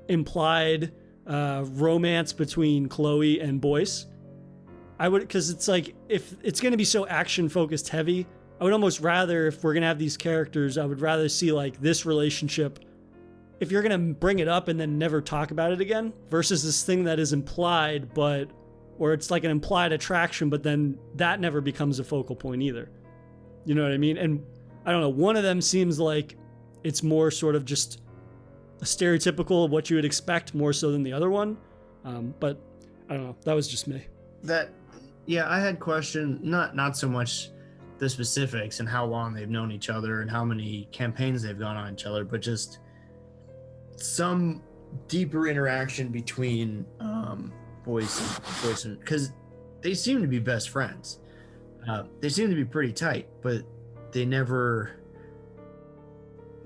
implied romance between Chloe and Boyce. Because it's like, if it's going to be so action focused heavy, I would almost rather, if we're going to have these characters, I would rather see like this relationship, if you're going to bring it up and then never talk about it again, versus this thing that is implied, or it's like an implied attraction, but then that never becomes a focal point either. You know what I mean? And I don't know, one of them seems like it's more sort of just a stereotypical of what you would expect more so than the other one. But I don't know, that was just me. I had questioned not so much the specifics and how long they've known each other and how many campaigns they've gone on each other, but just some deeper interaction between Boyce and because they seem to be best friends. They seem to be pretty tight, but they never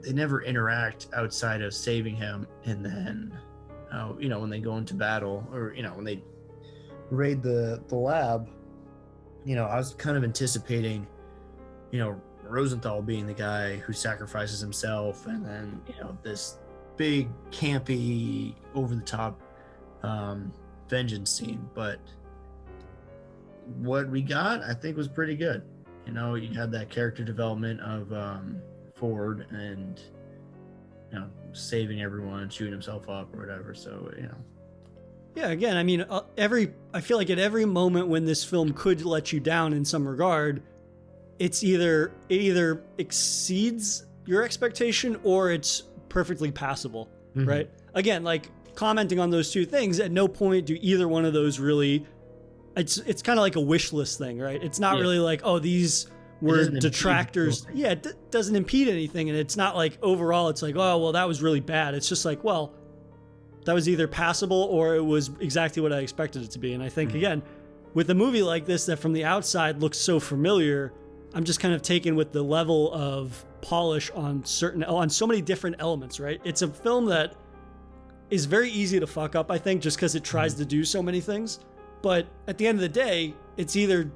interact outside of saving him, and then when they go into battle, or when they raid the lab, I was kind of anticipating Rosenthal being the guy who sacrifices himself, and then this big campy over the top vengeance scene. But what we got, I think, was pretty good. You had that character development of Ford, and saving everyone, shooting himself up or whatever. So Yeah, again, I mean, I feel like at every moment when this film could let you down in some regard, it either exceeds your expectation or it's perfectly passable, right? Again, like commenting on those two things, at no point do either one of those really. It's kind of like a wish list thing, right? It's not really like, oh, these were detractors. Yeah, it doesn't impede anything, and it's not like overall it's like, oh, well, that was really bad. It's just like, well, that was either passable or it was exactly what I expected it to be. And I think, again, with a movie like this that from the outside looks so familiar, I'm just kind of taken with the level of polish on so many different elements, right? It's a film that is very easy to fuck up, I think, just because it tries to do so many things. But at the end of the day, it's either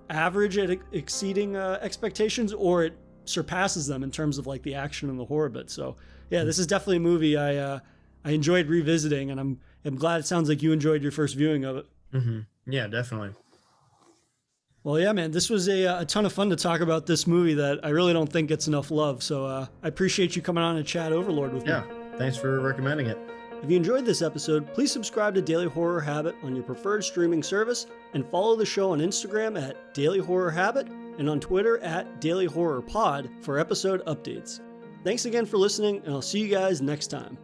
average at exceeding expectations, or it surpasses them in terms of like the action and the horror bit. So yeah, this is definitely a movie I enjoyed revisiting, and I'm glad it sounds like you enjoyed your first viewing of it. Yeah, definitely. Well, yeah, man, this was a ton of fun to talk about this movie that I really don't think gets enough love. So I appreciate you coming on and chat Overlord with me. Yeah, thanks for recommending it. If you enjoyed this episode, please subscribe to Daily Horror Habit on your preferred streaming service, and follow the show on Instagram at Daily Horror Habit and on Twitter at Daily Horror Pod for episode updates. Thanks again for listening, and I'll see you guys next time.